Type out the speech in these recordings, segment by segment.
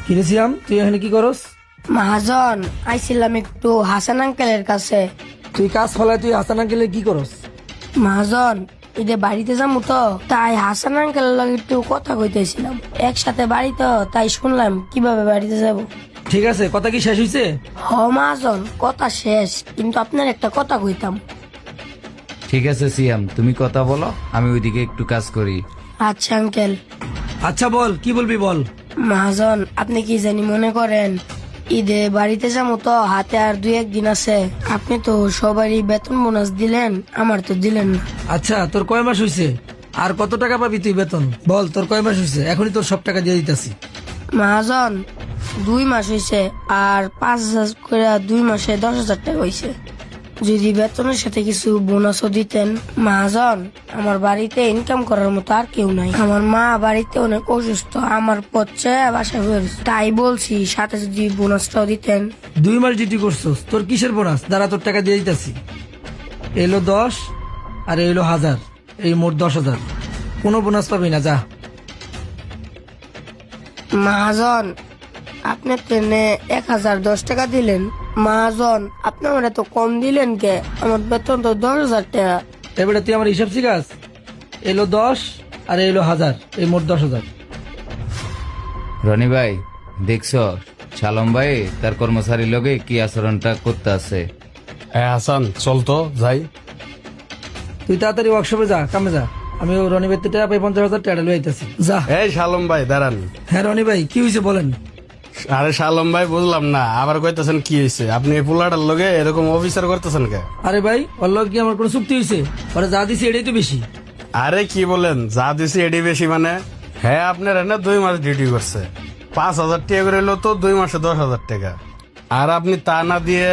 কিরেছিলাম, তুই এখানে কি করস? মহাজন, আইছিলাম একটু হাসান আঙ্কেলের কাছে। তুই কাজ ফলায় তুই হাসান আঙ্কেলের কি করস? মহাজন, ঈদে বাড়িতে যাবো তো, তাই হাসান আঙ্কেলের লগে একটু কথা কইতেছিলাম। একসাথে বাড়ি তো, তাই শুনলাম কিভাবে বাড়িতে যাব। ঠিক আছে, কথা কি শেষ হয়েছে? হ মহাজন, কথা শেষ, কিন্তু আপনার একটা কথা কইতাম। ঠিক আছে সিয়াম, তুমি কথা বলো, আমি ওইদিকে একটু কাজ করি। আচ্ছা আঙ্কেল। আচ্ছা বল, কি বলবি বল। মহাজন, আপনি কি জানি মনে করেন, ঈদে বাড়িতে যাবো তো, হাতে আর 2-1 দিন আছে। আপনি তো সবারই বেতন বোনাস দিলেন, আমার তো দিলেন না। আচ্ছা, তোর কয় মাস হয়েছে? আর কত টাকা পাবি তুই বেতন? বল, তোর কয় মাস হয়েছে? এখনই তোর সব টাকা দিয়ে দিতেছি। মহাজন, 2 মাস হয়েছে, আর 5,000 করে 2 মাসে 10,000 টাকা হয়েছে। যদি বেতনের সাথে কিছু বোনাসও দিতেন। মহাজন, আমার বাড়িতে ইনকাম করার মতো আর কেউ নাই। আমার মা বাড়িতে অনেক অসুস্থ, আমার পথে বাসায় হয়ে গেছে। তাই বলছি, সাথে যদি বোনাসটাও দিতেন। 2 মাস ডিউটি করছস, তোর কিসের বোনাস? দাঁড়া, তোর টাকা দিয়ে দিতেছি। এলো 10 আর এলো 1000, এই মোট 10,000। কোনো বোনাস পাবি না, যা। মহাজন, আপনি ট্রেনে 1,010 টাকা দিলেন। মহাজন, আপনি আমার এত কম দিলেন কে? আমার বেতন তো 10,000 টাকা। এবারে তুই আমার হিসাব শিখাস। এলো 10 আর এলো 1000, এই মোট 10,000। রনি ভাই, দেখছো শালম ভাই তার কর্মচারীর লগে কি আচরণটা করতে আছে? হ্যাঁ হাসান, চল তো যাই। তুই তাড়াতাড়ি ওয়ার্কশপে যা, কামে যা। আমি রনি ভাই টাকা পাই 50,000 টাকা লই আইতাছি, যা। এই শালম ভাই দাঁড়ান। হ্যাঁ রনি ভাই, কি হয়েছে বলেন। আরে শালম ভাই, বুঝলাম না, আবার কইতেছেন কি হয়েছে? আপনি এই পোলাটার লগে এরকম অফিসার করতেছেন কে? আরে ভাই, ওর লগে কি আমার কোনো চুক্তি হয়েছে? ওরা যা দিছে এটাই তো বেশি। আরে কি বলেন, যা দিছি এডি বেশি মানে? হ্যাঁ, আপনার এনে 2 মাস ডিউটি করছে, 5,000 টাকা করে এলো তো 2 মাসে 10,000 টাকা। আর আপনি তা না দিয়ে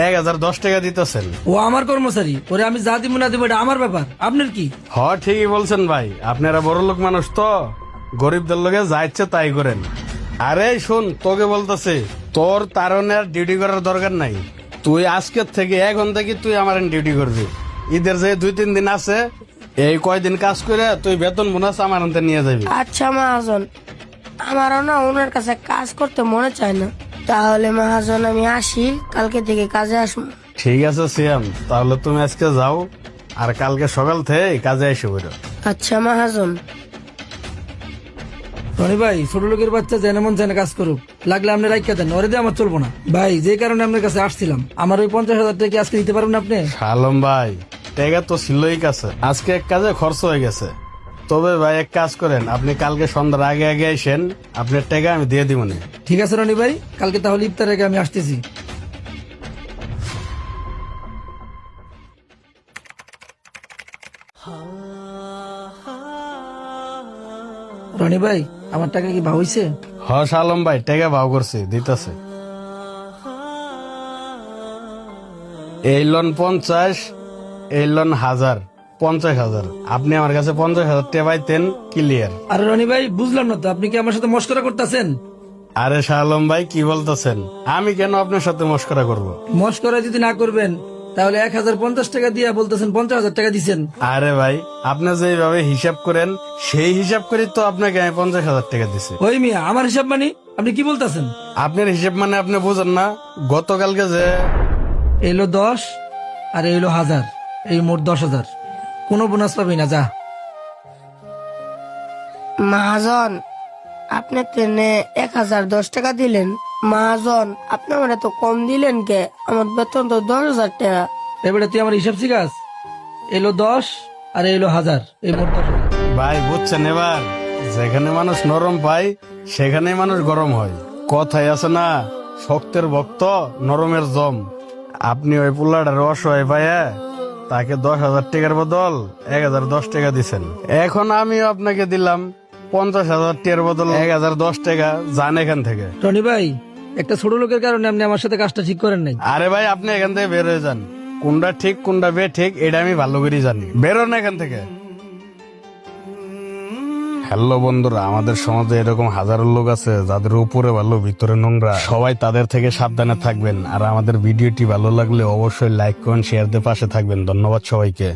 1,010 টাকা দিতেছেন। ও আমার কর্মচারী, ওরে আমি যা দিব না দিব এটা আমার ব্যাপার, আপনার কি? হ, ঠিকই বলছেন ভাই, আপনারা বড় লোক মানুষ তো, গরিবদের লগে যা ইচ্ছে তাই করেন। আরে শোন, তোকে বলতেছে, তোর তারণের ডিউটি করার দরকার নাই। তুই আজকের থেকে এখন থেকে তুই আমার ডিউটি করবি। ঈদের যে 2-3 দিন আছে, এই কয়দিন কাজ করে তুই বেতন বোনাস আমার হাতে নিয়ে যাবি। আচ্ছা মহাজন, আমারও না ওনার কাছে কাজ করতে মনে চায় না। তাহলে মহাজন, আমি আসি, কালকে থেকে কাজে আসবো। ঠিক আছে সিয়াম, তাহলে তুমি আজকে যাও, আর কালকে সকাল থেকে কাজে এসে বেরো। আচ্ছা মহাজন। রনি ভাই, ছোট লোকের বাচ্চা যেন মন যেন কাজ করুক, লাগলে আপনি রাইখা দেন, ওরে দিয়ে আমার চলবো না। ভাই, যে কারণে আপনার কাছে আসছিলাম, আমার ওই 50,000 টাকা কি আজকে দিতে পারবেন আপনি? শালম ভাই, টাকা তো ছিলই কাছে, আজকে এক কাজে খরচ হয়ে গেছে। তবে ভাই এক কাজ করেন, আপনি কালকে সন্ধ্যার আগে আগে আসেন, আপনার টাকা আমি দিয়ে দিব না। ঠিক আছে রনি ভাই, কালকে তাহলে ইফতার আগে আমি আসতেছি। রনি ভাই, আমার টাকা কি ভাব হইছে? হ শালম ভাই, টাকা ভাও করছি, দিতেছে। এই লোন 50, এই লোন 1000, 50,000। আপনি আমার কাছে 50,000 টাকা পাইতেন, ক্লিয়ার। আরে রনি ভাই, বুঝলাম না তো, আপনি কি আমার সাথে মস্করা করতেছেন? আরে শালম ভাই, কি বলতেছেন? আমি কেন আপনার সাথে মস্করা করব? মস্করা যদি না করবেন তাহলে 1,050 টাকা দিয়ে বলতেছেন 50,000 টাকা দিচ্ছেন। আরে ভাই, আপনি যেভাবে হিসাব করেন সেই হিসাব করে তো আপনাকে আমি 50,000 টাকা দিছি। ওই মিয়া, আমার হিসাব মানে আপনি কি বলতেছেন? আপনার হিসাব মানে আপনি বুঝেন না? গতকালকে যে এলো 10 আর এলো 1000, এই মোট 10,000। কোনো বোনাস পাবি না, যা। মহাজন, আপনি ট্রেনে 1,010 টাকা দিলেন। মহাজন, আপনি আমার এত কম দিলেন কে? আমার বেতন তো 10,000 টাকা। এবারে তুই আমার হিসাব শিখাস। এলো 10 আর এলো 1000, এই মোট 10,000। ভাই বুঝছেন, এবার যেখানে মানুষ নরম পায় সেখানেই মানুষ গরম হয়। কথাই আছে না, শক্তের ভক্ত নরমের জম। আপনি ওই পুল্লাটার অসহায় পাইয়া তাকে 10,000 টাকার বদল 1,010 টাকা দিচ্ছেন। এখন আমিও আপনাকে দিলাম 50,000 টাকার বদল 1,010 টাকা। যান এখান থেকে। রনি ভাই, একটা ছোট লোকের কারণে আপনি আমার সাথে কাজটা ঠিক করেন নাই। আরে ভাই, আপনি এখান থেকে বের হয়ে যান। কোনটা ঠিক কোনটা বে ঠিক এটা আমি ভালো করেই জানি। বেরোন এখান থেকে। হ্যালো বন্ধুরা, আমাদের সমাজে এরকম হাজারো লোক আছে যাদের উপরে ভালো ভিতরে নোংরা। সবাই তাদের থেকে সাবধানে থাকবেন। আর আমাদের ভিডিওটি ভালো লাগলে অবশ্যই লাইক করেন, শেয়ার দিয়ে পাশে থাকবেন। ধন্যবাদ সবাইকে।